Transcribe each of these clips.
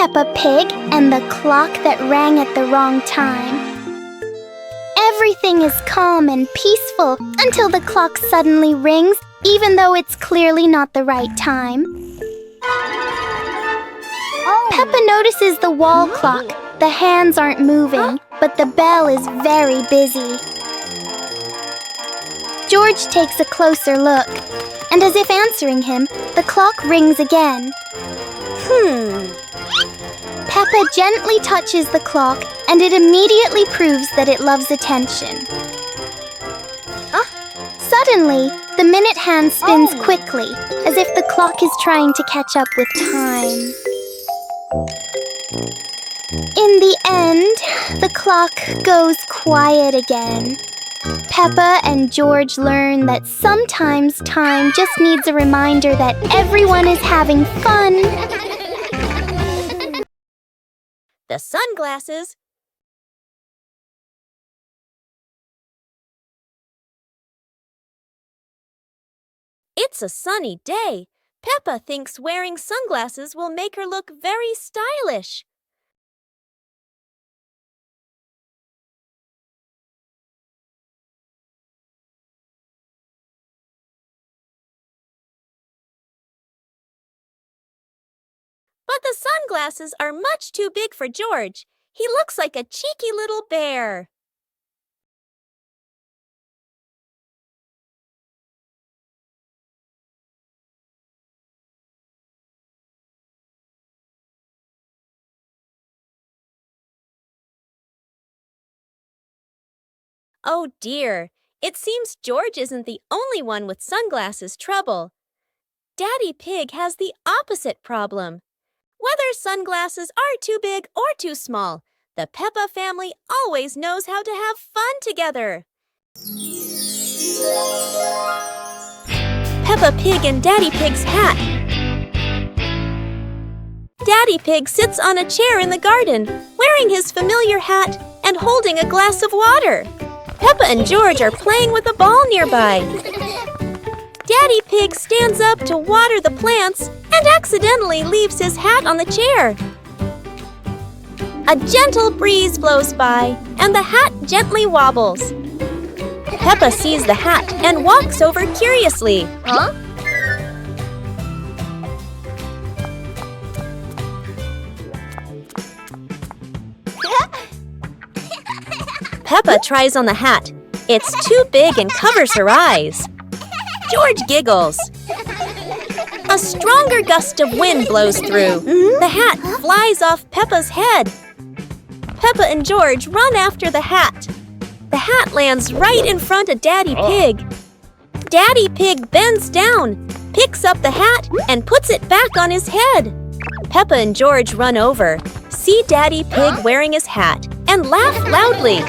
Peppa Pig and the clock that rang at the wrong time. Everything is calm and peaceful until the clock suddenly rings, even though it's clearly not the right time. Peppa notices the wall clock. The hands aren't moving, but the bell is very busy. George takes a closer look, and as if answering him, the clock rings again. Peppa gently touches the clock, and it immediately proves that it loves attention. Suddenly, the minute hand spins quickly, as if the clock is trying to catch up with time. In the end, the clock goes quiet again. Peppa and George learn that sometimes time just needs a reminder that everyone is having fun. The sunglasses. It's a sunny day. Peppa thinks wearing sunglasses will make her look very stylish. But the sunglasses are much too big for George. He looks like a cheeky little bear. Oh dear, it seems George isn't the only one with sunglasses trouble. Daddy Pig has the opposite problem. Whether sunglasses are too big or too small, the Peppa family always knows how to have fun together. Peppa Pig and Daddy Pig's hat. Daddy Pig sits on a chair in the garden, wearing his familiar hat and holding a glass of water. Peppa and George are playing with a ball nearby. Daddy Pig stands up to water the plants and accidentally leaves his hat on the chair. A gentle breeze blows by and the hat gently wobbles. Peppa sees the hat and walks over curiously. Peppa tries on the hat. It's too big and covers her eyes. George giggles. A stronger gust of wind blows through. The hat flies off Peppa's head. Peppa and George run after the hat. The hat lands right in front of Daddy Pig. Daddy Pig bends down, picks up the hat, and puts it back on his head. Peppa and George run over, see Daddy Pig wearing his hat, and laugh loudly.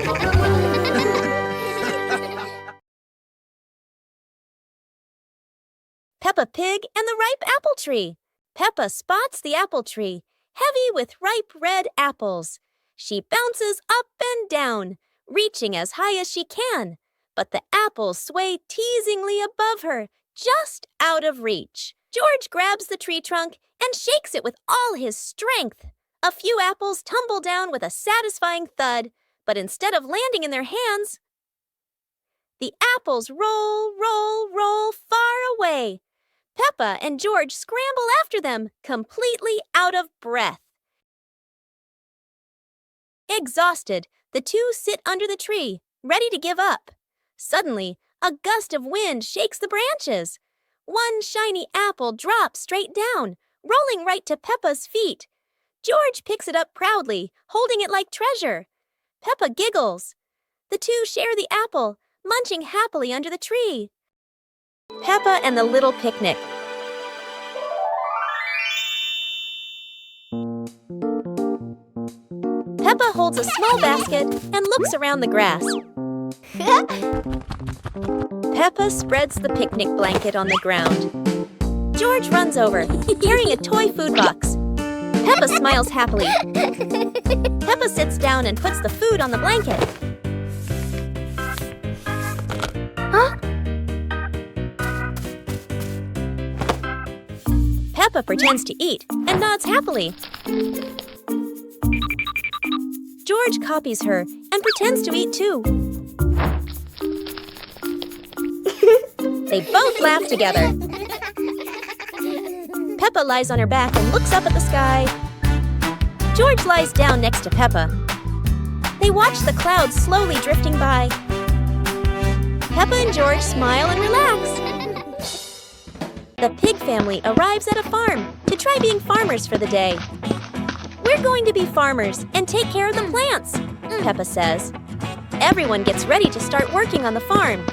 Peppa Pig and the ripe apple tree. Peppa spots the apple tree, heavy with ripe red apples. She bounces up and down, reaching as high as she can, but the apples sway teasingly above her, just out of reach. George grabs the tree trunk and shakes it with all his strength. A few apples tumble down with a satisfying thud, but instead of landing in their hands, the apples roll, roll, roll far away. Peppa and George scramble after them, completely out of breath. Exhausted, the two sit under the tree, ready to give up. Suddenly, a gust of wind shakes the branches. One shiny apple drops straight down, rolling right to Peppa's feet. George picks it up proudly, holding it like treasure. Peppa giggles. The two share the apple, munching happily under the tree. Peppa and the Little Picnic. Peppa holds a small basket and looks around the grass. Peppa spreads the picnic blanket on the ground. George runs over, carrying a toy food box. Peppa smiles happily. Peppa sits down and puts the food on the blanket. Peppa pretends to eat and nods happily. George copies her and pretends to eat too. They both laugh together. Peppa lies on her back and looks up at the sky. George lies down next to Peppa. They watch the clouds slowly drifting by. Peppa and George smile and relax. The pig family arrives at a farm to try being farmers for the day. "We're going to be farmers and take care of the plants," Peppa says. Everyone gets ready to start working on the farm.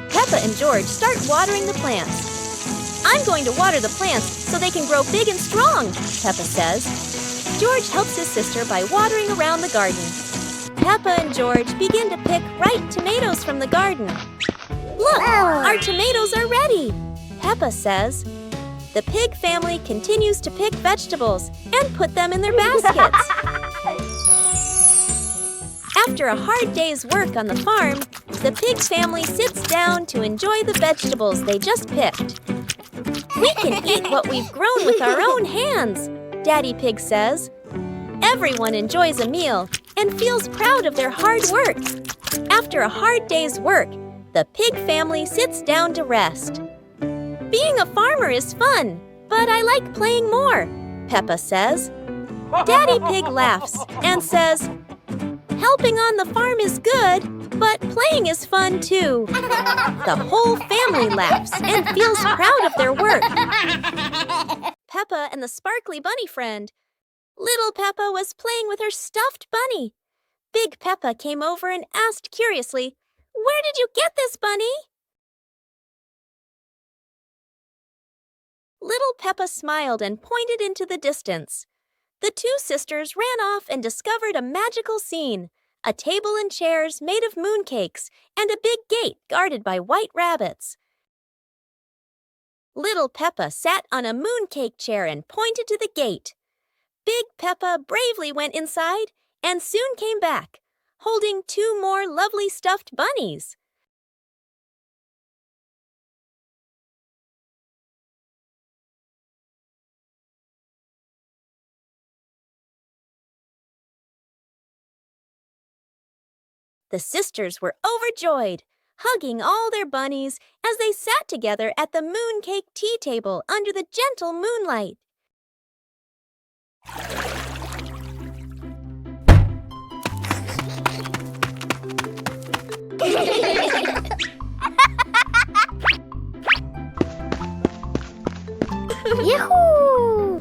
Peppa and George start watering the plants. "I'm going to water the plants so they can grow big and strong," Peppa says. George helps his sister by watering around the garden. Peppa and George begin to pick ripe tomatoes from the garden. "Look, our tomatoes are ready," Peppa says. The pig family continues to pick vegetables and put them in their baskets. After a hard day's work on the farm, the pig family sits down to enjoy the vegetables they just picked. "We can eat what we've grown with our own hands," Daddy Pig says. Everyone enjoys a meal and feels proud of their hard work. After a hard day's work, the pig family sits down to rest. "Being a farmer is fun, but I like playing more," Peppa says. Daddy Pig laughs and says, "Helping on the farm is good, but playing is fun too." The whole family laughs and feels proud of their work. Peppa and the sparkly bunny friend. Little Peppa was playing with her stuffed bunny. Big Peppa came over and asked curiously, "Where did you get this bunny?" Little Peppa smiled and pointed into the distance. The two sisters ran off and discovered a magical scene, a table and chairs made of mooncakes and a big gate guarded by white rabbits. Little Peppa sat on a mooncake chair and pointed to the gate. Big Peppa bravely went inside and soon came back, holding two more lovely stuffed bunnies. The sisters were overjoyed, hugging all their bunnies as they sat together at the mooncake tea table under the gentle moonlight. Yahoo!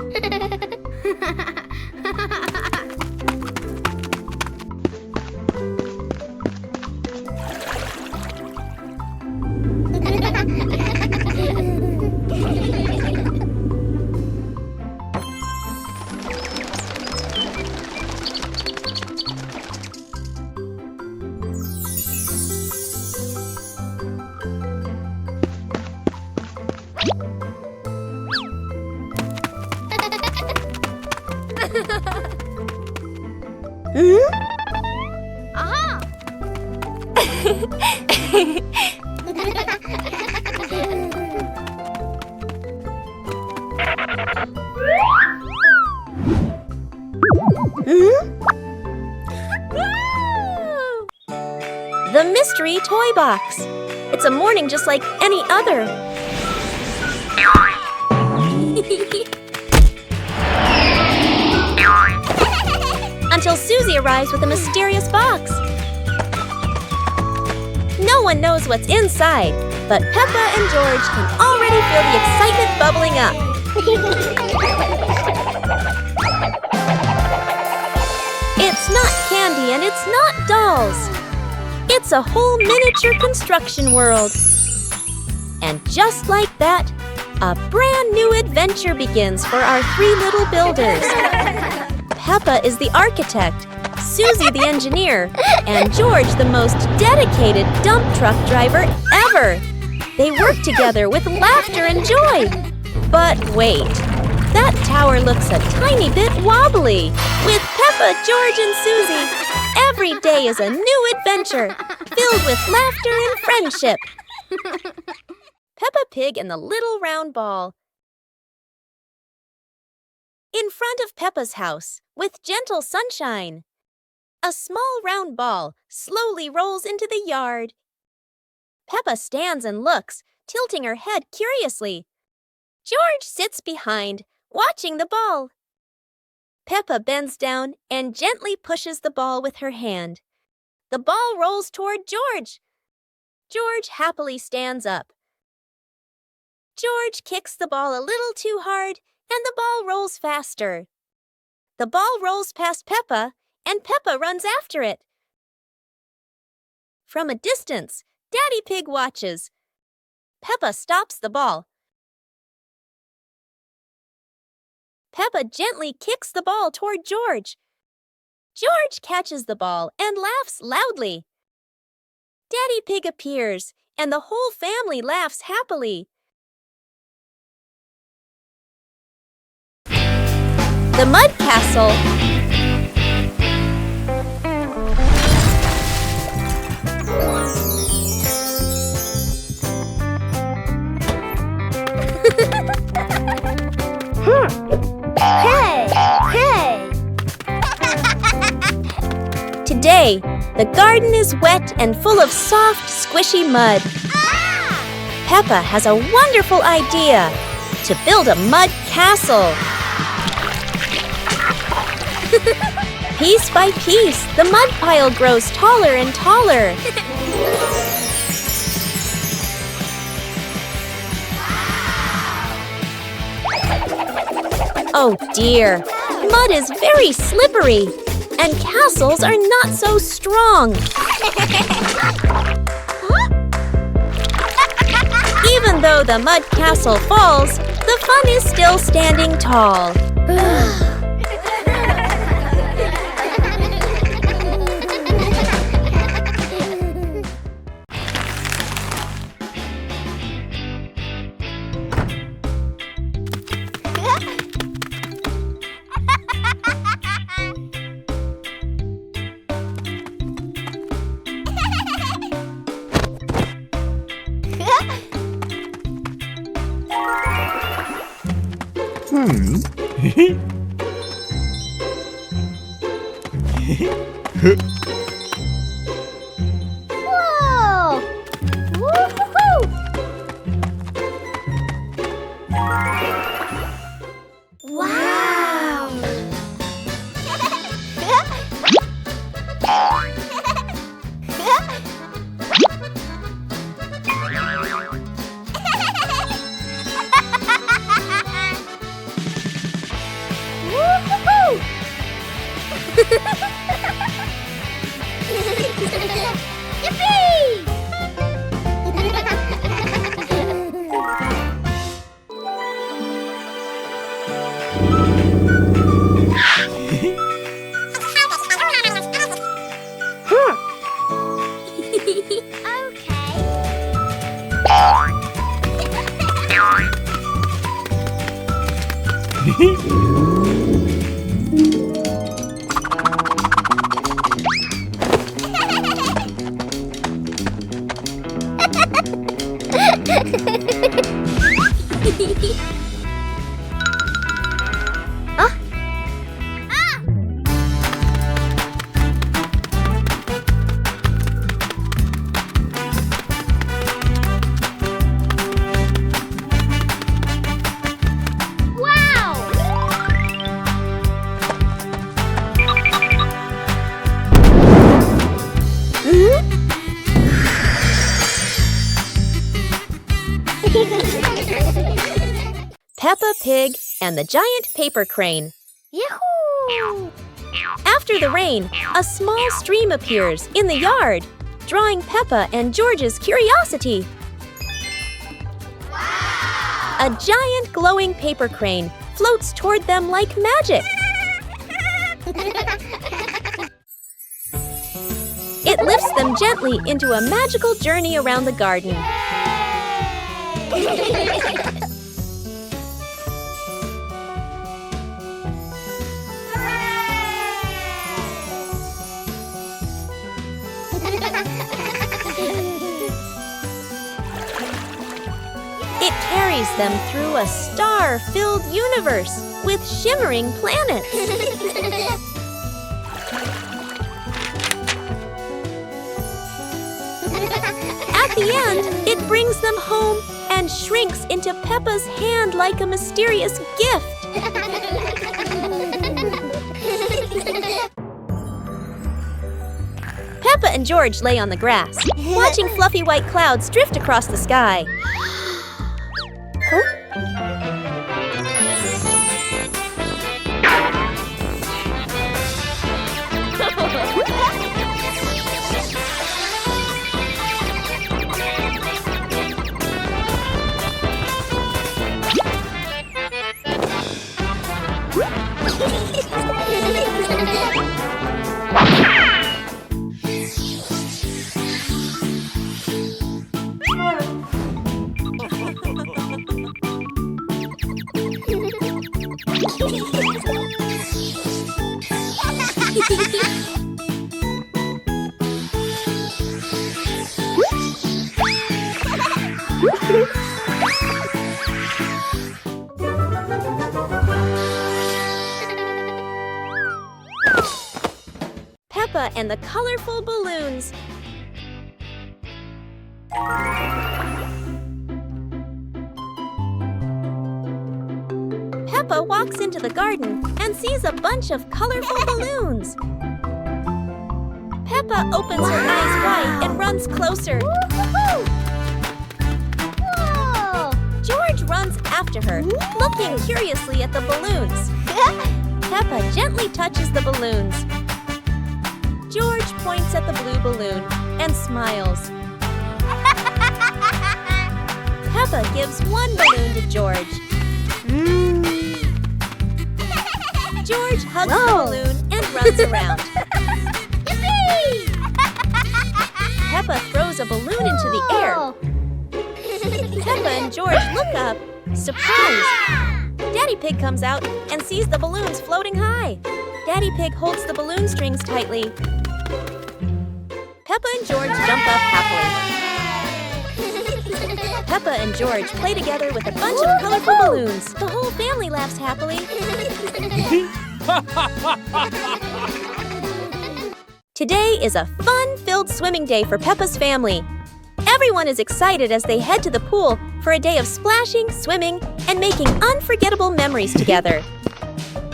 Aha! The mystery toy box. It's a morning just like any other. Until Susie arrives with a mysterious box. No one knows what's inside, but Peppa and George can already feel the excitement bubbling up. It's not candy and it's not dolls. It's a whole miniature construction world. And just like that, a brand new adventure begins for our three little builders. Peppa is the architect, Susie the engineer, and George the most dedicated dump truck driver ever. They work together with laughter and joy. But wait, that tower looks a tiny bit wobbly. With Peppa, George, and Susie, every day is a new adventure, filled with laughter and friendship. Peppa Pig and the Little Round Ball. In front of Peppa's house, with gentle sunshine. A small round ball slowly rolls into the yard. Peppa stands and looks, tilting her head curiously. George sits behind, watching the ball. Peppa bends down and gently pushes the ball with her hand. The ball rolls toward George. George happily stands up. George kicks the ball a little too hard, and the ball rolls faster. The ball rolls past Peppa, and Peppa runs after it. From a distance, Daddy Pig watches. Peppa stops the ball. Peppa gently kicks the ball toward George. George catches the ball and laughs loudly. Daddy Pig appears, and the whole family laughs happily. The Mud Castle. Hey! Hey! Today, the garden is wet and full of soft, squishy mud. Peppa has a wonderful idea to build a mud castle. Piece by piece, the mud pile grows taller and taller. Oh dear, mud is very slippery, and castles are not so strong. Even though the mud castle falls, the fun is still standing tall. Whoa! Woo-hoo-hoo! Wow! Woo-hoo-hoo! Yippee! Peppa Pig and the Giant Paper Crane. Yahoo! After the rain, a small stream appears in the yard, drawing Peppa and George's curiosity. Wow! A giant glowing paper crane floats toward them like magic. It lifts them gently into a magical journey around the garden. It carries them through a star-filled universe with shimmering planets. the end, it brings them home and shrinks into Peppa's hand like a mysterious gift. Peppa and George lay on the grass, watching fluffy white clouds drift across the sky. Peppa and the colorful balloons. Peppa walks into the garden and sees a bunch of colorful balloons. Peppa opens her eyes wide and runs closer. Whoa! George runs after her, looking curiously at the balloons. Peppa gently touches the balloons. George points at the blue balloon and smiles. Peppa gives one balloon to George. George hugs the balloon and runs around. Peppa throws a balloon into the air. Peppa and George look up, surprised. Daddy Pig comes out and sees the balloons floating high. Daddy Pig holds the balloon strings tightly. Peppa and George jump up happily. Peppa and George play together with a bunch of colorful balloons. The whole family laughs happily. Today is a fun-filled swimming day for Peppa's family. Everyone is excited as they head to the pool for a day of splashing, swimming, and making unforgettable memories together.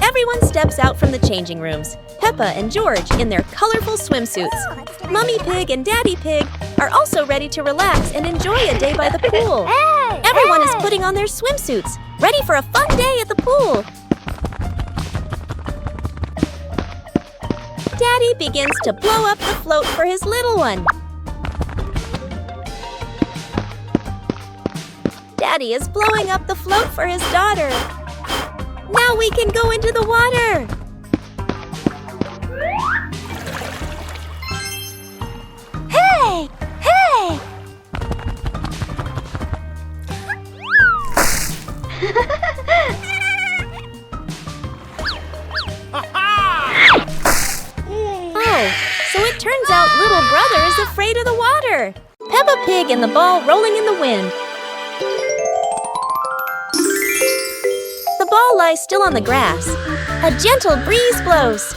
Everyone steps out from the changing rooms, Peppa and George in their colorful swimsuits. Mummy Pig and Daddy Pig are also ready to relax and enjoy a day by the pool. Everyone is putting on their swimsuits, ready for a fun day at the pool. Daddy begins to blow up the float for his little one. Daddy is blowing up the float for his daughter. Now we can go into the water. Hey! Hey! Oh, so it turns out little brother is afraid of the water. Peppa Pig and the ball rolling in the wind. The ball lies still on the grass. A gentle breeze blows.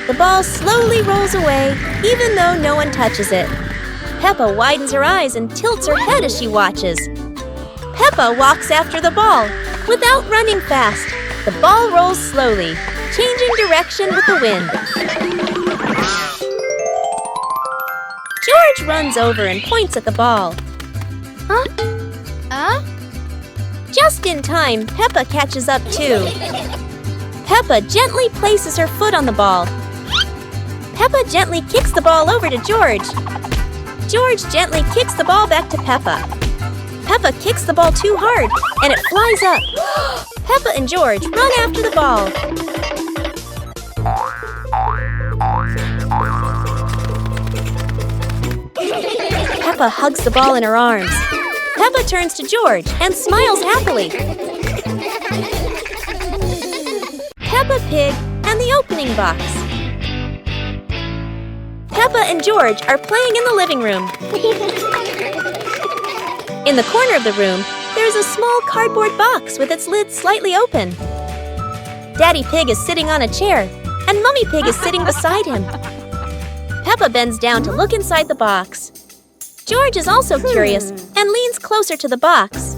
The ball slowly rolls away, even though no one touches it. Peppa widens her eyes and tilts her head as she watches. Peppa walks after the ball. Without running fast, the ball rolls slowly, changing direction with the wind. George runs over and points at the ball. Huh? Just in time, Peppa catches up too. Peppa gently places her foot on the ball. Peppa gently kicks the ball over to George. George gently kicks the ball back to Peppa. Peppa kicks the ball too hard, and it flies up. Peppa and George run after the ball. Peppa hugs the ball in her arms. Peppa turns to George and smiles happily. Peppa Pig and the opening box. Peppa and George are playing in the living room. In the corner of the room, there's a small cardboard box with its lid slightly open. Daddy Pig is sitting on a chair, and Mummy Pig is sitting beside him. Peppa bends down to look inside the box. George is also curious and leans closer to the box.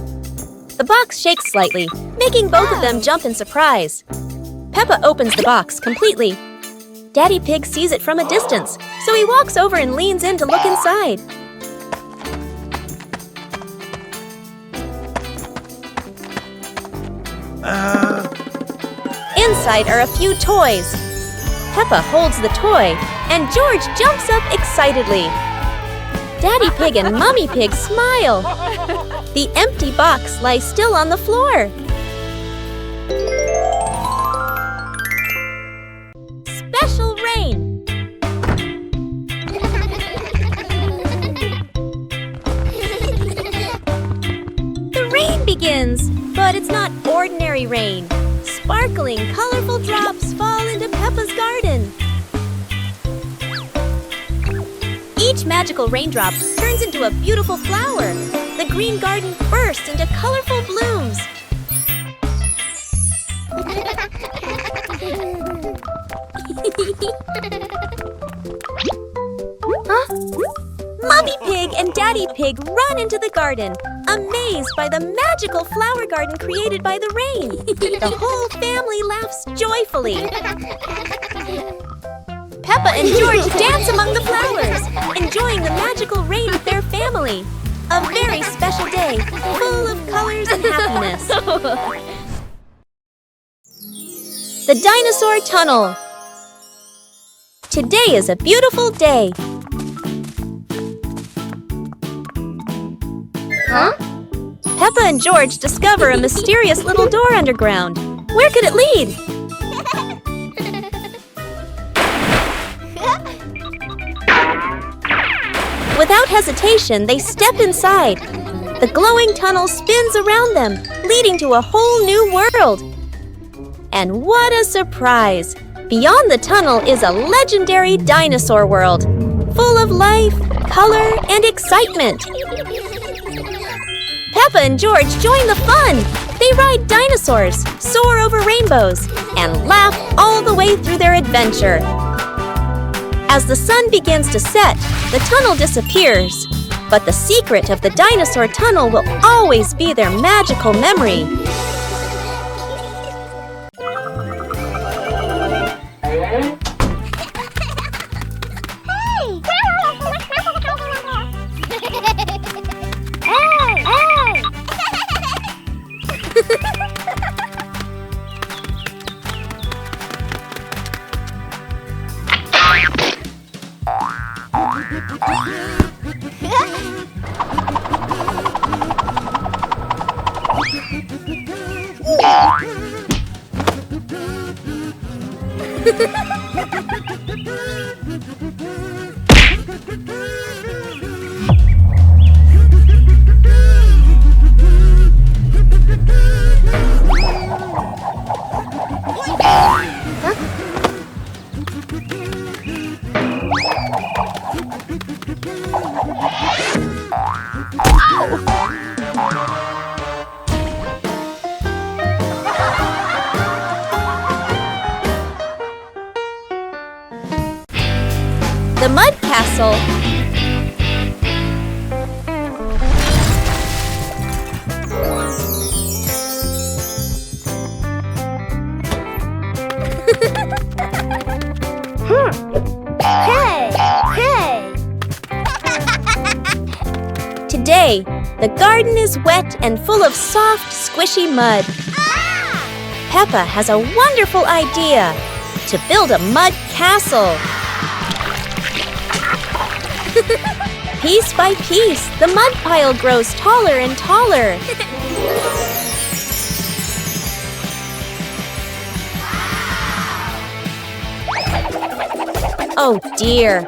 The box shakes slightly, making both of them jump in surprise. Peppa opens the box completely. Daddy Pig sees it from a distance, so he walks over and leans in to look inside. Inside are a few toys. Peppa holds the toy, and George jumps up excitedly. Daddy Pig and Mummy Pig smile. The empty box lies still on the floor. Special rain. The rain begins, but it's not ordinary rain. Sparkling, colorful drops fall into Peppa's garden. Each magical raindrop turns into a beautiful flower. The green garden bursts into colorful blooms. Mummy Pig and Daddy Pig run into the garden, amazed by the magical flower garden created by the rain. The whole family laughs joyfully. Peppa and George dance among the flowers, enjoying the magical rain with their family. A very special day, full of colors and happiness. The Dinosaur Tunnel. Today is a beautiful day. Huh? Peppa and George discover a mysterious little door underground. Where could it lead? Without hesitation, they step inside. The glowing tunnel spins around them, leading to a whole new world. And what a surprise! Beyond the tunnel is a legendary dinosaur world, full of life, color, and excitement. Peppa and George join the fun. They ride dinosaurs, soar over rainbows, and laugh all the way through their adventure. As the sun begins to set, the tunnel disappears. But the secret of the dinosaur tunnel will always be their magical memory. The Mud Castle. Hey! Today, the garden is wet and full of soft, squishy mud. Peppa has a wonderful idea to build a mud castle. Piece by piece, the mud pile grows taller and taller. Oh dear,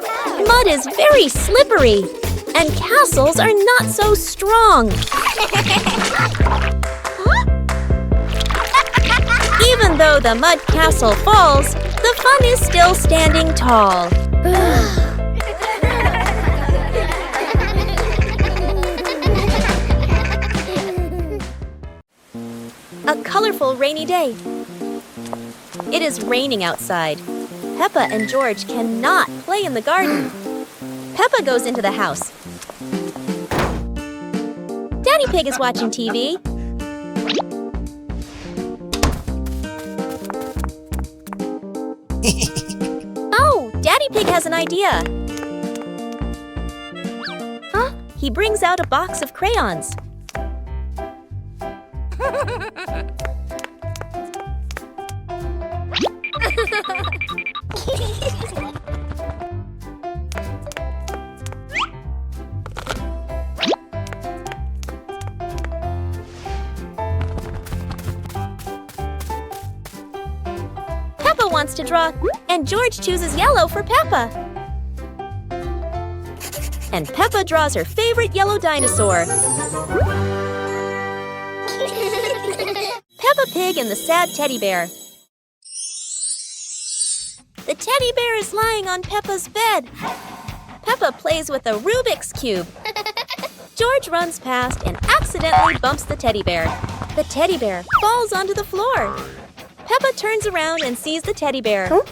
mud is very slippery, and castles are not so strong. Even though the mud castle falls, the fun is still standing tall. A colorful rainy day. It is raining outside. Peppa and George cannot play in the garden. Peppa goes into the house. Daddy Pig is watching TV. Oh, Daddy Pig has an idea. Huh? He brings out a box of crayons. Peppa wants to draw, and George chooses yellow for Peppa. And Peppa draws her favorite yellow dinosaur. Peppa Pig and the sad teddy bear. The teddy bear is lying on Peppa's bed. Peppa plays with a Rubik's Cube. George runs past and accidentally bumps the teddy bear. The teddy bear falls onto the floor. Peppa turns around and sees the teddy bear. Huh?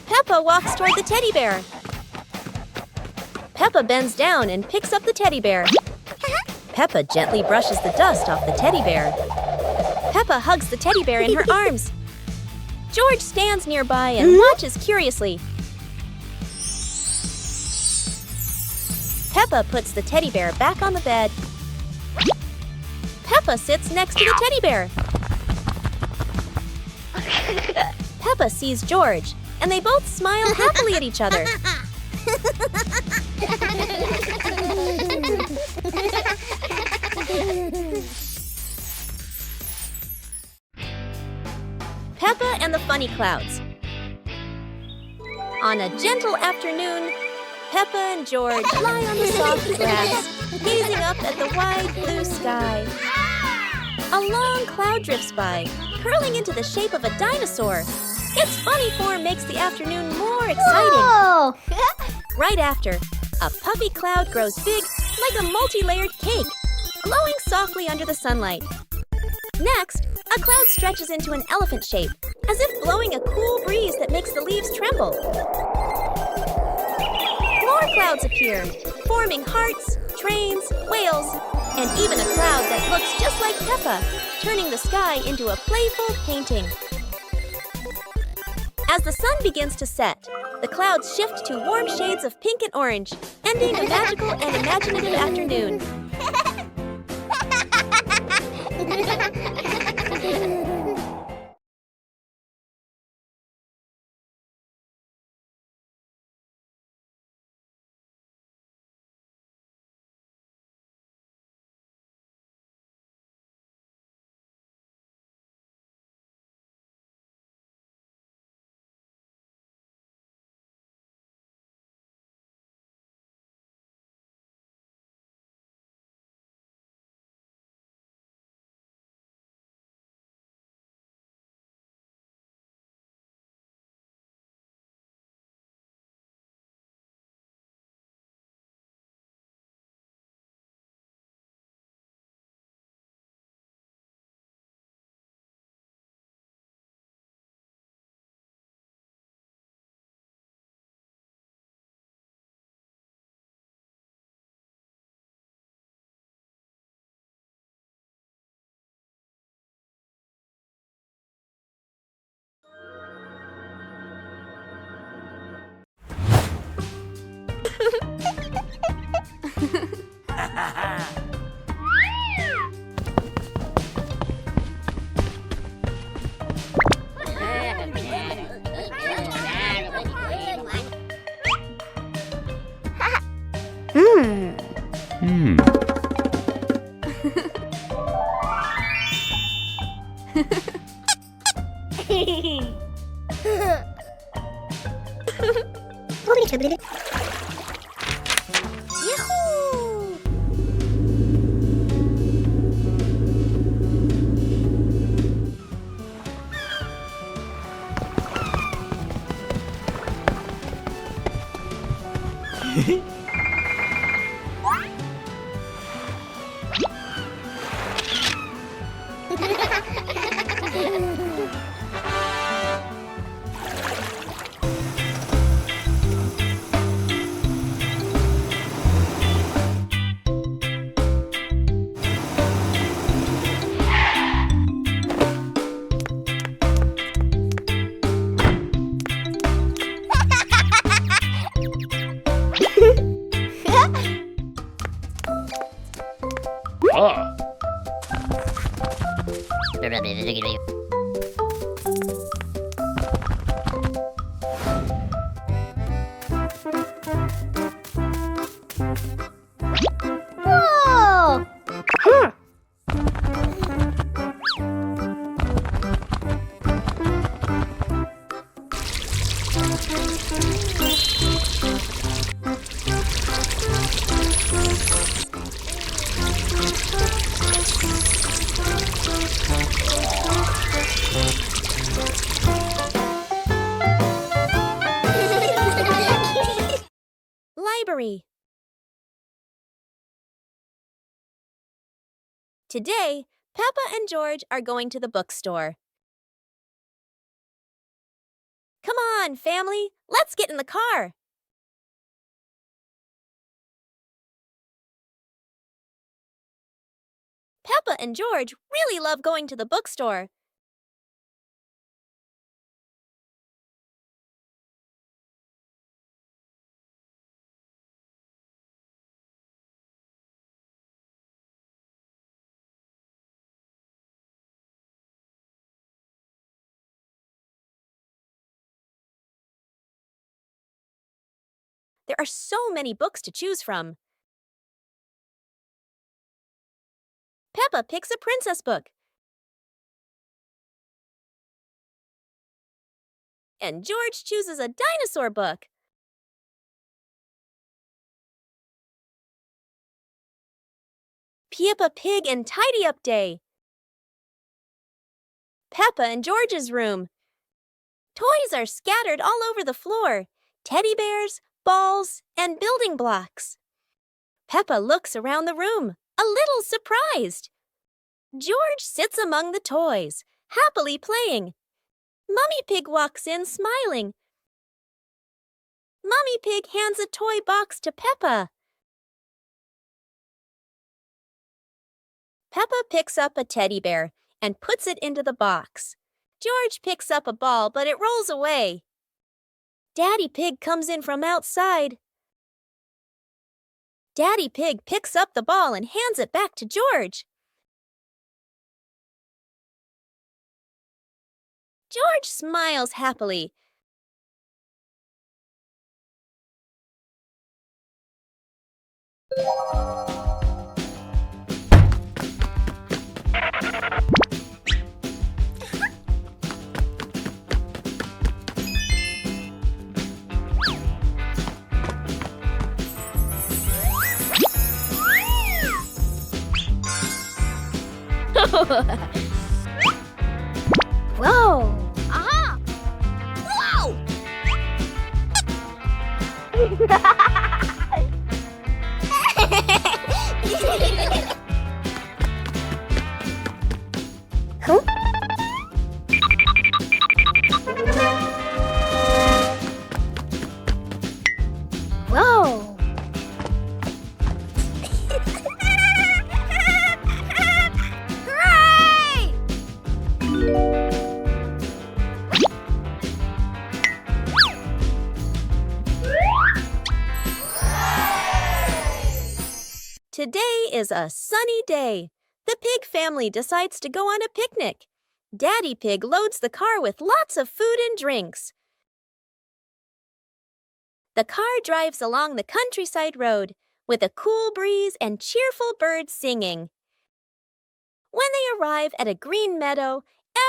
Peppa walks toward the teddy bear. Peppa bends down and picks up the teddy bear. Peppa gently brushes the dust off the teddy bear. Peppa hugs the teddy bear in her arms. George stands nearby and watches curiously. Peppa puts the teddy bear back on the bed. Peppa sits next to the teddy bear. Peppa sees George, and they both smile happily at each other. Peppa and the Funny Clouds. On a gentle afternoon, Peppa and George lie on the soft grass, gazing up at the wide blue sky. A long cloud drifts by, curling into the shape of a dinosaur. Its funny form makes the afternoon more exciting. Right after, a puffy cloud grows big like a multi-layered cake, glowing softly under the sunlight. Next, a cloud stretches into an elephant shape, as if blowing a cool breeze that makes the leaves tremble. More clouds appear, forming hearts, trains, whales, and even a cloud that looks just like Peppa, turning the sky into a playful painting. As the sun begins to set, the clouds shift to warm shades of pink and orange, ending a magical and imaginative afternoon. Whoa! Library. Today, Peppa and George are going to the bookstore. Come on, family, let's get in the car. Peppa and George really love going to the bookstore. There are so many books to choose from. Peppa picks a princess book. And George chooses a dinosaur book. Peppa Pig and Tidy Up Day. Peppa and George's room. Toys are scattered all over the floor. Teddy bears, balls, and building blocks. Peppa looks around the room, a little surprised. George sits among the toys, happily playing. Mummy Pig walks in smiling. Mummy Pig hands a toy box to Peppa. Peppa picks up a teddy bear and puts it into the box. George picks up a ball, but it rolls away. Daddy Pig comes in from outside. Daddy Pig picks up the ball and hands it back to George. George smiles happily. Whoa! Aha! Whoa! Huh? Whoa! Hooray! Today is a sunny day. The pig family decides to go on a picnic. Daddy Pig loads the car with lots of food and drinks. The car drives along the countryside road with a cool breeze and cheerful birds singing. When they arrive at a green meadow,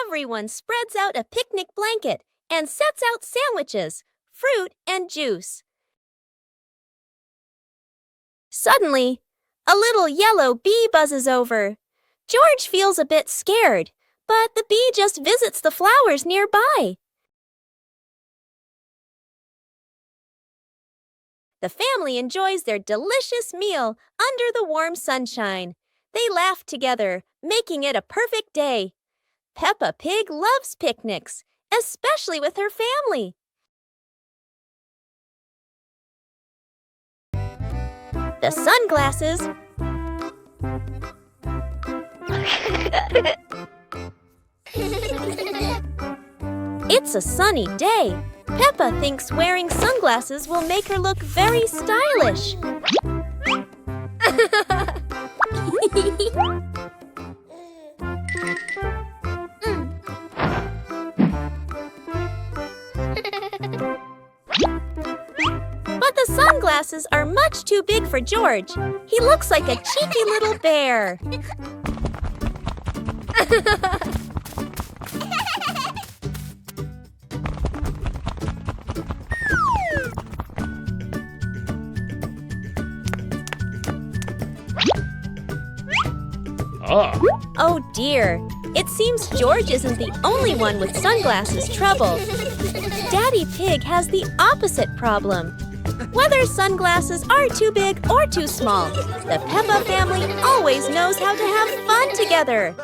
everyone spreads out a picnic blanket and sets out sandwiches, fruit, and juice. Suddenly, a little yellow bee buzzes over. George feels a bit scared, but the bee just visits the flowers nearby. The family enjoys their delicious meal under the warm sunshine. They laugh together, making it a perfect day. Peppa Pig loves picnics, especially with her family. The sunglasses. It's a sunny day. Peppa thinks wearing sunglasses will make her look very stylish. sunglasses are much too big for George. He looks like a cheeky little bear. Oh dear, it seems George isn't the only one with sunglasses trouble. Daddy Pig has the opposite problem. Whether sunglasses are too big or too small, the Peppa family always knows how to have fun together.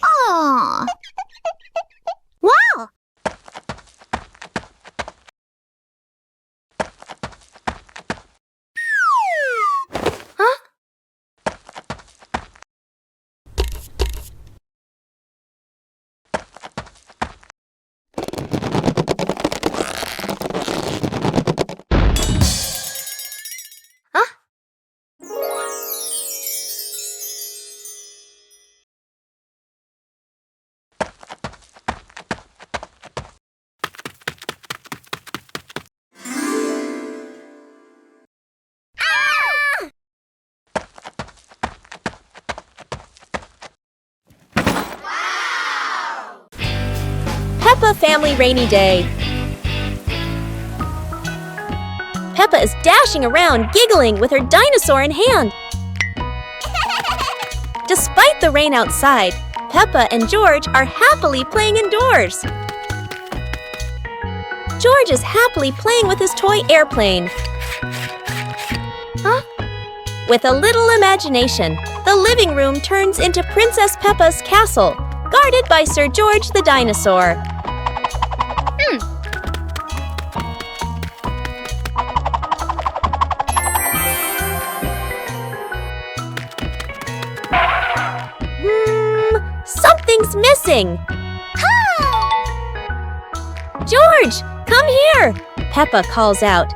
Aww. Wow. Huh? Huh? Peppa Family Rainy Day. Peppa is dashing around, giggling with her dinosaur in hand. Despite the rain outside, Peppa and George are happily playing indoors. George is happily playing with his toy airplane. Huh? With a little imagination, the living room turns into Princess Peppa's castle, guarded by Sir George the dinosaur. Something's missing. George, come here! Peppa calls out.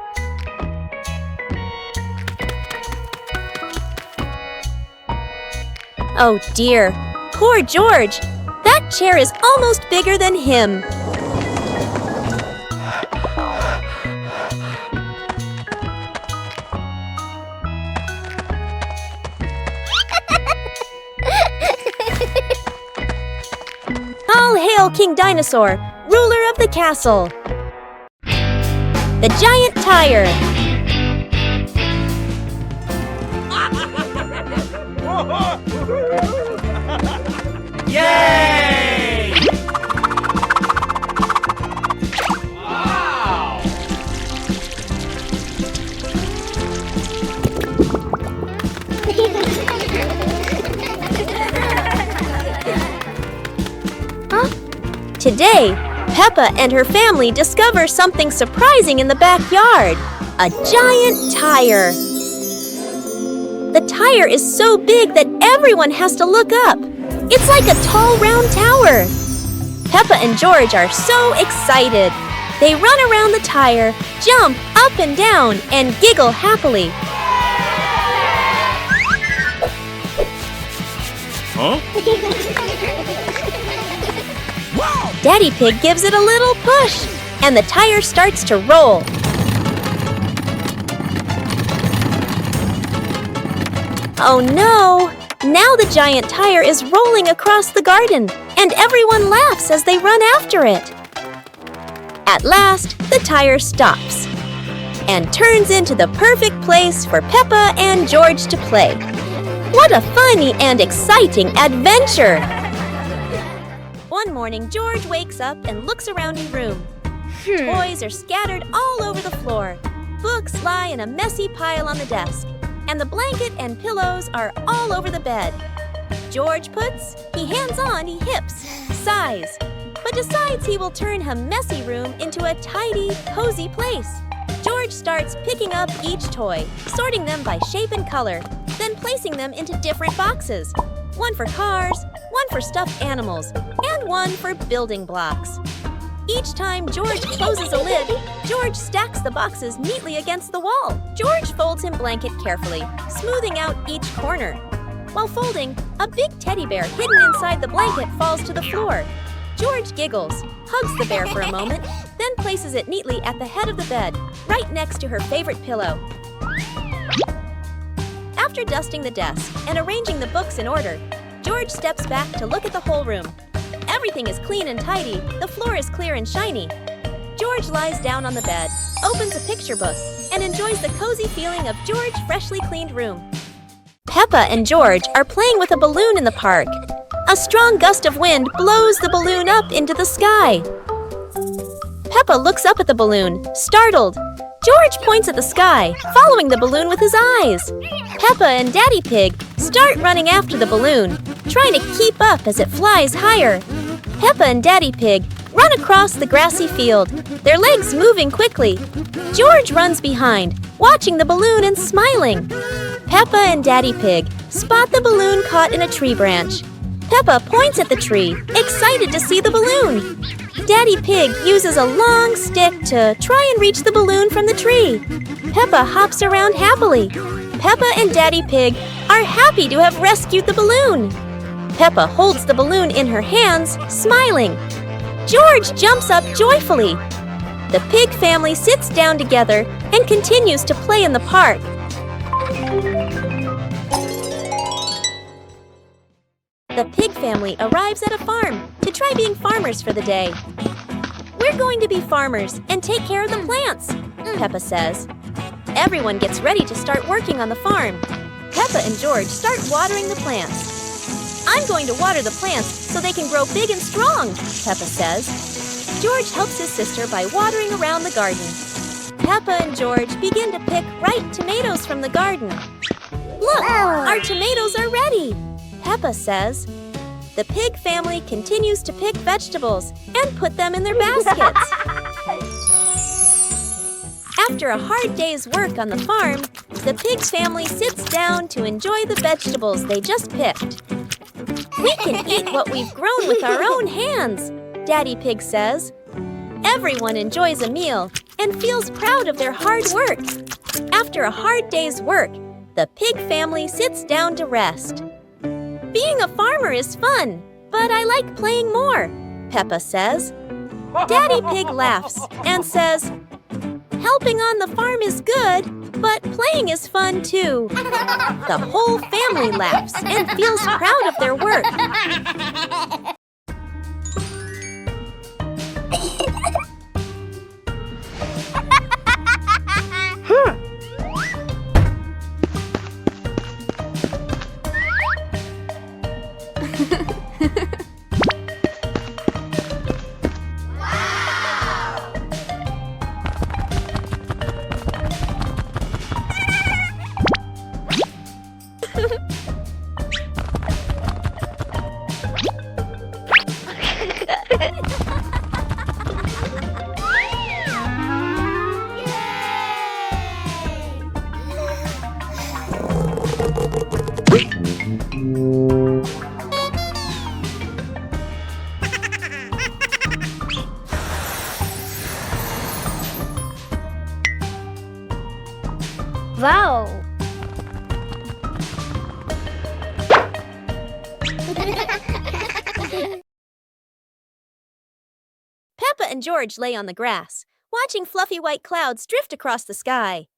Oh dear, poor George. That chair is almost bigger than him. All hail King Dinosaur, ruler of the castle. The giant tire. Yay! Wow! Today, Peppa and her family discover something surprising in the backyard. A giant tire. The tire is so big that everyone has to look up. It's like a tall, round tower. Peppa and George are so excited. They run around the tire, jump up and down, and giggle happily. Huh? Daddy Pig gives it a little push, and the tire starts to roll. Oh no! Now the giant tire is rolling across the garden, and everyone laughs as they run after it. At last, the tire stops and turns into the perfect place for Peppa and George to play. What a funny and exciting adventure! One morning, George wakes up and looks around his room. Toys are scattered all over the floor. Books lie in a messy pile on the desk. And the blanket and pillows are all over the bed. George puts, he hands on, he hips, sighs, but decides he will turn a messy room into a tidy, cozy place. George starts picking up each toy, sorting them by shape and color, then placing them into different boxes. One for cars, one for stuffed animals, and one for building blocks. Each time George closes a lid, George stacks the boxes neatly against the wall. George folds his blanket carefully, smoothing out each corner. While folding, a big teddy bear hidden inside the blanket falls to the floor. George giggles, hugs the bear for a moment, then places it neatly at the head of the bed, right next to her favorite pillow. After dusting the desk and arranging the books in order, George steps back to look at the whole room. Everything is clean and tidy, the floor is clear and shiny. George lies down on the bed, opens a picture book, and enjoys the cozy feeling of George's freshly cleaned room. Peppa and George are playing with a balloon in the park. A strong gust of wind blows the balloon up into the sky. Peppa looks up at the balloon, startled. George points at the sky, following the balloon with his eyes. Peppa and Daddy Pig start running after the balloon, trying to keep up as it flies higher. Peppa and Daddy Pig run across the grassy field, their legs moving quickly. George runs behind, watching the balloon and smiling. Peppa and Daddy Pig spot the balloon caught in a tree branch. Peppa points at the tree, excited to see the balloon. Daddy Pig uses a long stick to try and reach the balloon from the tree. Peppa hops around happily. Peppa and Daddy Pig are happy to have rescued the balloon. Peppa holds the balloon in her hands, smiling. George jumps up joyfully. The pig family sits down together and continues to play in the park. The pig family arrives at a farm to try being farmers for the day. We're going to be farmers and take care of the plants, Peppa says. Everyone gets ready to start working on the farm. Peppa and George start watering the plants. I'm going to water the plants so they can grow big and strong, Peppa says. George helps his sister by watering around the garden. Peppa and George begin to pick ripe tomatoes from the garden. Look, our tomatoes are ready, Peppa says. The pig family continues to pick vegetables and put them in their baskets. After a hard day's work on the farm, the pig family sits down to enjoy the vegetables they just picked. We can eat what we've grown with our own hands, Daddy Pig says. Everyone enjoys a meal and feels proud of their hard work. After a hard day's work, the pig family sits down to rest. Being a farmer is fun, but I like playing more, Peppa says. Daddy Pig laughs and says, helping on the farm is good, but playing is fun too. The whole family laughs and feels proud of their work. Wow! Peppa and George lay on the grass, watching fluffy white clouds drift across the sky.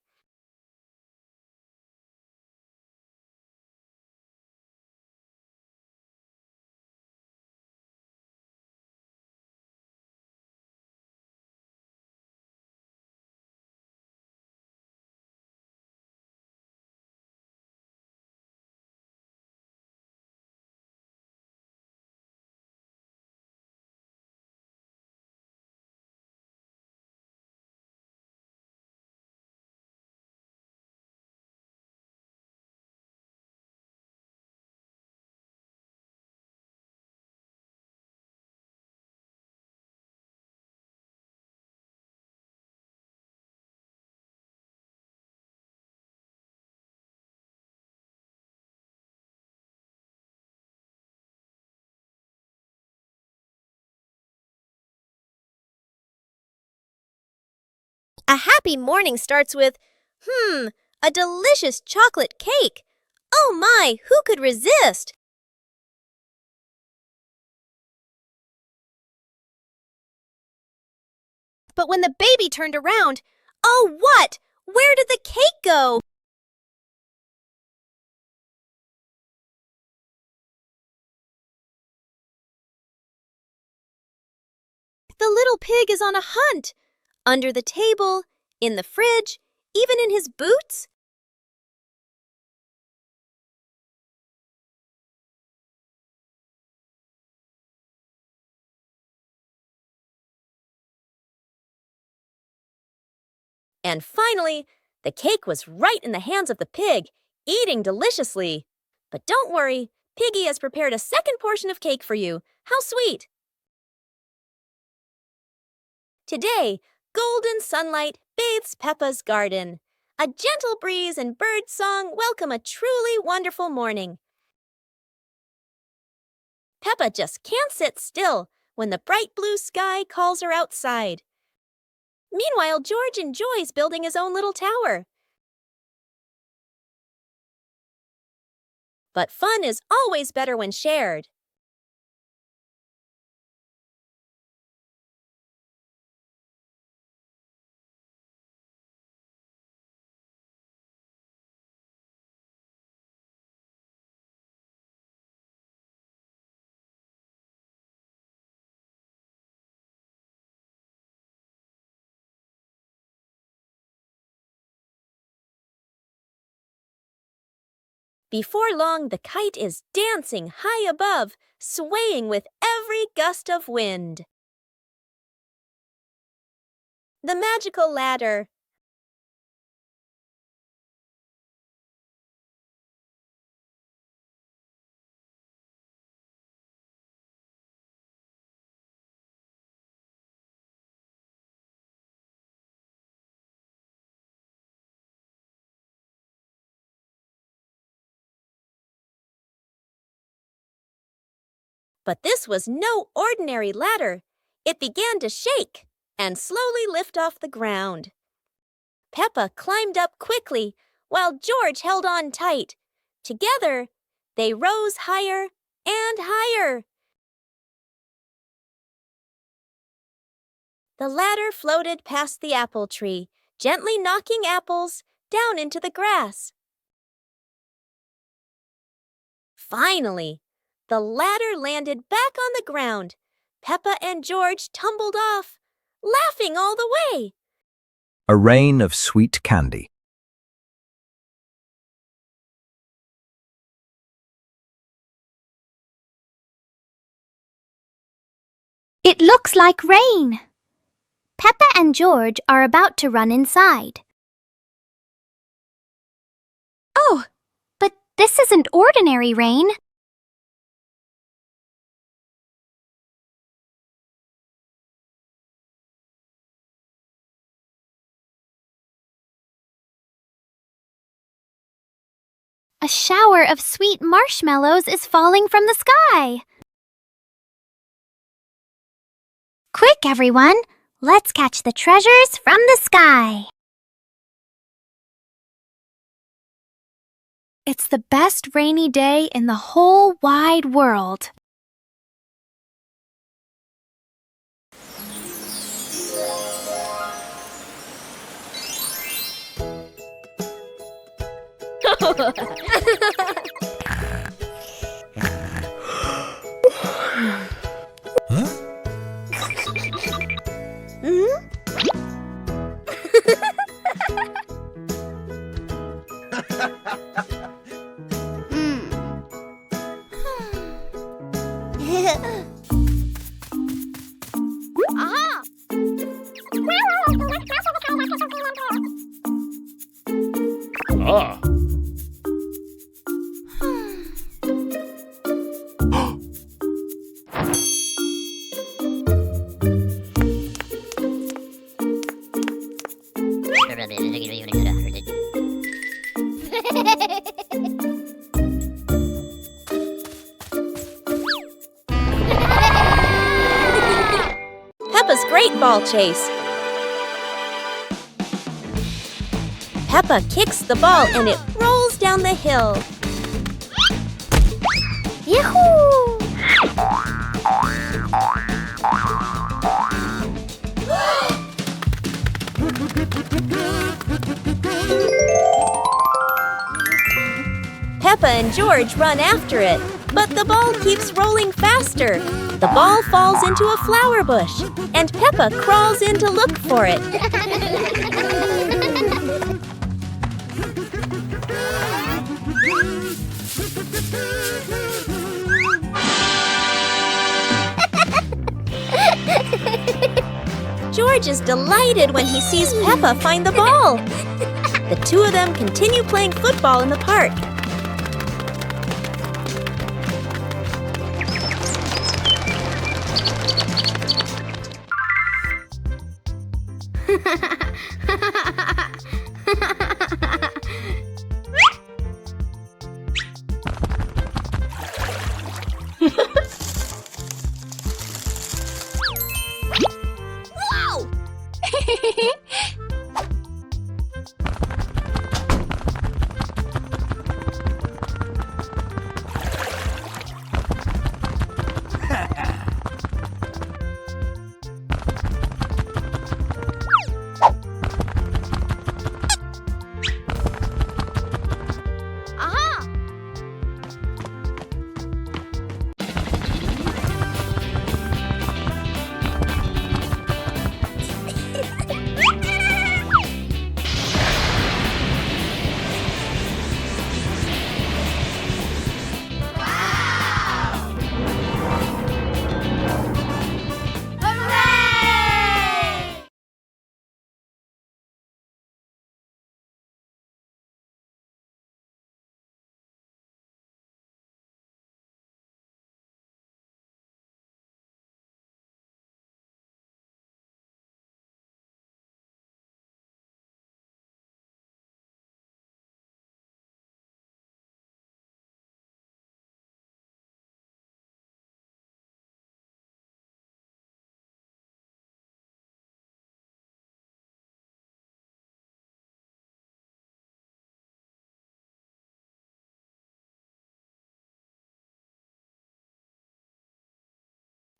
A happy morning starts with, a delicious chocolate cake. Oh my, who could resist? But when the baby turned around, oh what? Where did the cake go? The little pig is on a hunt. Under the table, in the fridge, even in his boots. And finally, the cake was right in the hands of the pig, eating deliciously. But don't worry, Piggy has prepared a second portion of cake for you. How sweet! Today, golden sunlight bathes Peppa's garden. A gentle breeze and bird song welcome a truly wonderful morning. Peppa just can't sit still when the bright blue sky calls her outside. Meanwhile, George enjoys building his own little tower. But fun is always better when shared. Before long, the kite is dancing high above, swaying with every gust of wind. The magical ladder. But this was no ordinary ladder. It began to shake and slowly lift off the ground. Peppa climbed up quickly, while George held on tight. Together, they rose higher and higher. The ladder floated past the apple tree, gently knocking apples down into the grass. Finally, the ladder landed back on the ground. Peppa and George tumbled off, laughing all the way. A rain of sweet candy. It looks like rain. Peppa and George are about to run inside. Oh, but this isn't ordinary rain. A shower of sweet marshmallows is falling from the sky. Quick, everyone! Let's catch the treasures from the sky. It's the best rainy day in the whole wide world. Aha! Ah. Peppa's great ball chase. Peppa kicks the ball and it rolls down the hill. Yahoo! Peppa and George run after it, but the ball keeps rolling faster. The ball falls into a flower bush, and Peppa crawls in to look for it. George is delighted when he sees Peppa find the ball. The two of them continue playing football in the park.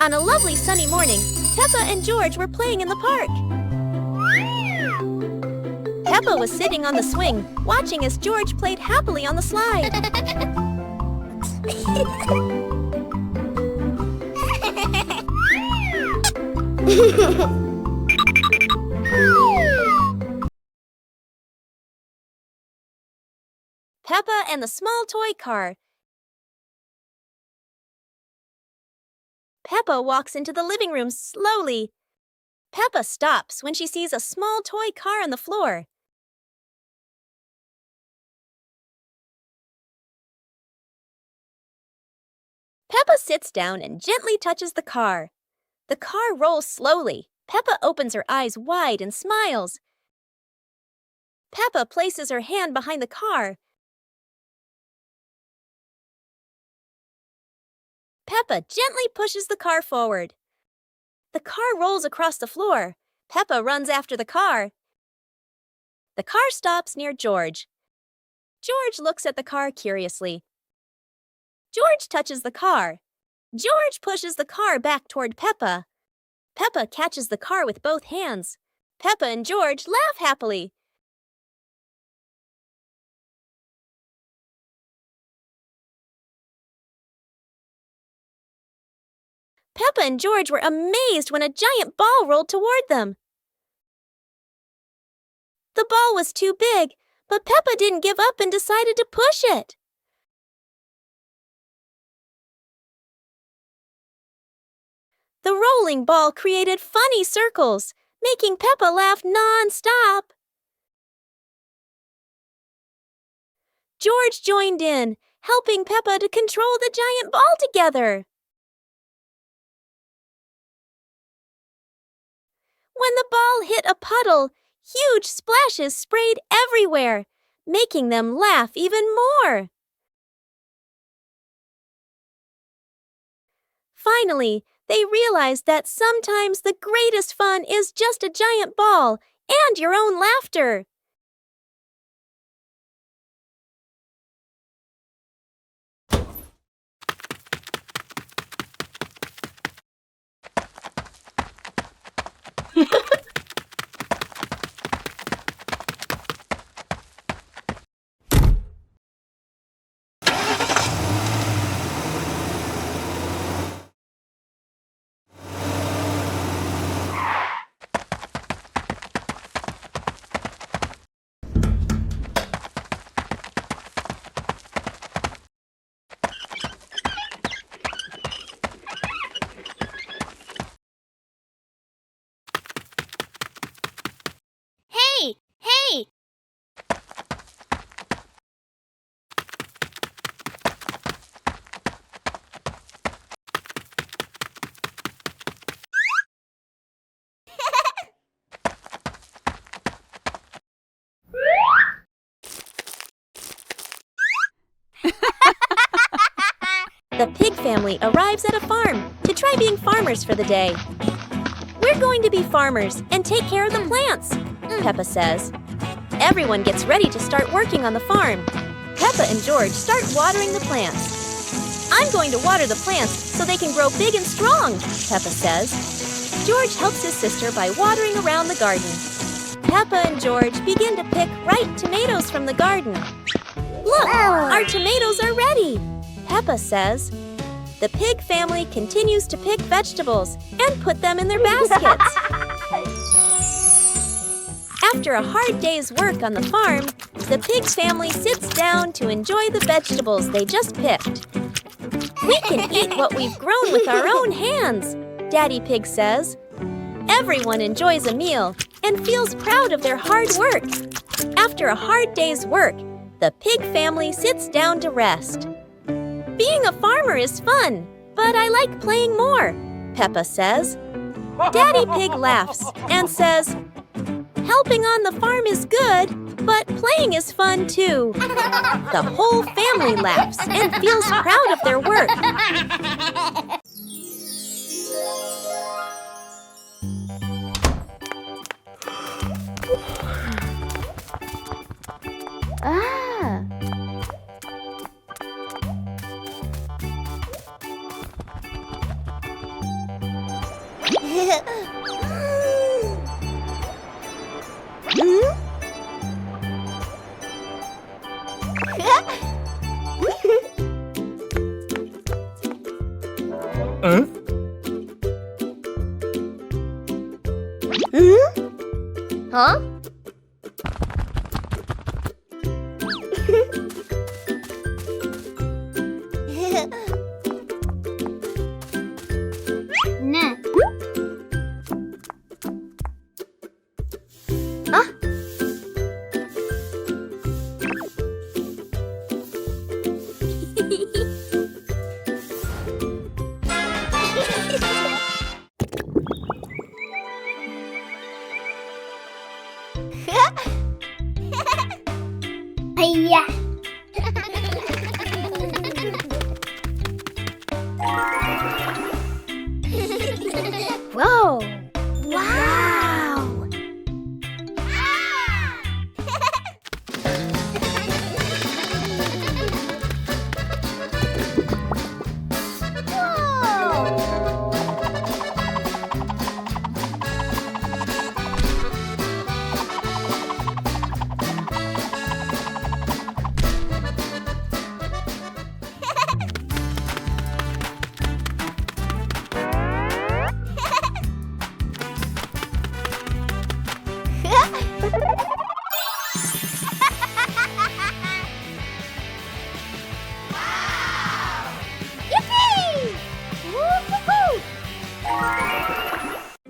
On a lovely sunny morning, Peppa and George were playing in the park. Peppa was sitting on the swing, watching as George played happily on the slide. Peppa and the small toy car. Peppa walks into the living room slowly. Peppa stops when she sees a small toy car on the floor. Peppa sits down and gently touches the car. The car rolls slowly. Peppa opens her eyes wide and smiles. Peppa places her hand behind the car. Peppa gently pushes the car forward. The car rolls across the floor. Peppa runs after the car. The car stops near George. George looks at the car curiously. George touches the car. George pushes the car back toward Peppa. Peppa catches the car with both hands. Peppa and George laugh happily. Peppa and George were amazed when a giant ball rolled toward them. The ball was too big, but Peppa didn't give up and decided to push it. The rolling ball created funny circles, making Peppa laugh non-stop. George joined in, helping Peppa to control the giant ball together. When the ball hit a puddle, huge splashes sprayed everywhere, making them laugh even more. Finally, they realized that sometimes the greatest fun is just a giant ball and your own laughter. Yippee! The pig family arrives at a farm to try being farmers for the day. We're going to be farmers and take care of the plants, Peppa says. Everyone gets ready to start working on the farm. Peppa and George start watering the plants. I'm going to water the plants so they can grow big and strong, Peppa says. George helps his sister by watering around the garden. Peppa and George begin to pick ripe tomatoes from the garden. Look, our tomatoes are ready, Peppa says. The pig family continues to pick vegetables and put them in their baskets. After a hard day's work on the farm, the pig family sits down to enjoy the vegetables they just picked. We can eat what we've grown with our own hands, Daddy Pig says. Everyone enjoys a meal and feels proud of their hard work. After a hard day's work, the pig family sits down to rest. Being a farmer is fun, but I like playing more, Peppa says. Daddy Pig laughs and says, helping on the farm is good, but playing is fun too. The whole family laughs and feels proud of their work. Huh? Nah. Huh? Yeah. Whoa! Wow!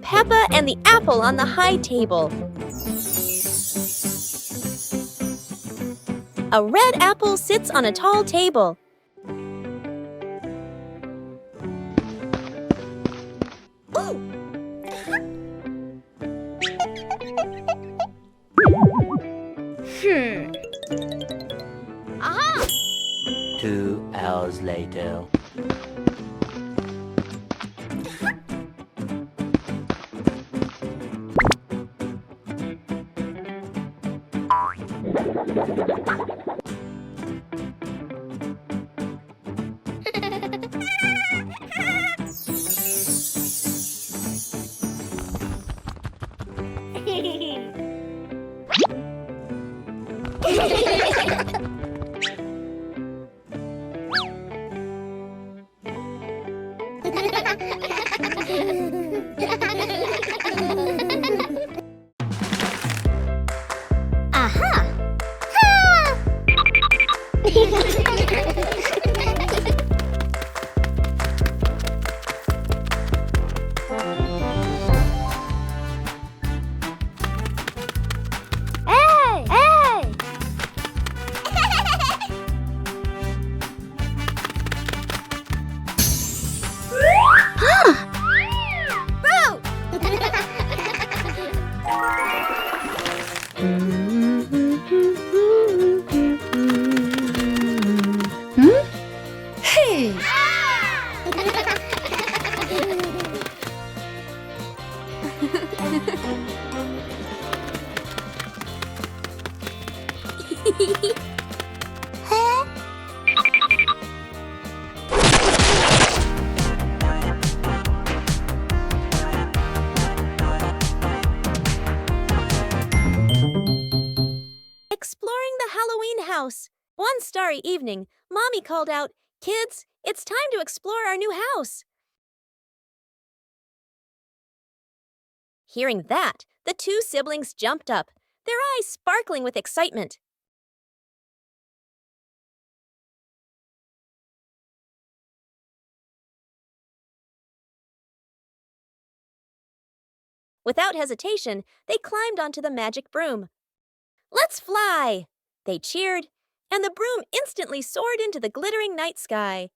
Peppa and the apple on the high table. A red apple sits on a tall table. Aha! 2 hours later. Aha! Hey! Hey! Exploring the Halloween house. One starry evening, Mommy called out, "Kids, it's time to explore our new house." Hearing that, the two siblings jumped up, their eyes sparkling with excitement. Without hesitation, they climbed onto the magic broom. "Let's fly!" They cheered, and the broom instantly soared into the glittering night sky.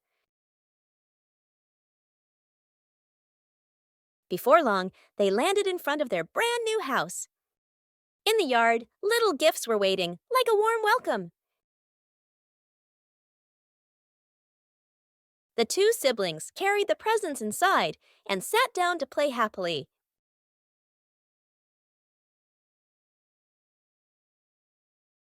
Before long, they landed in front of their brand new house. In the yard, little gifts were waiting, like a warm welcome. The two siblings carried the presents inside and sat down to play happily.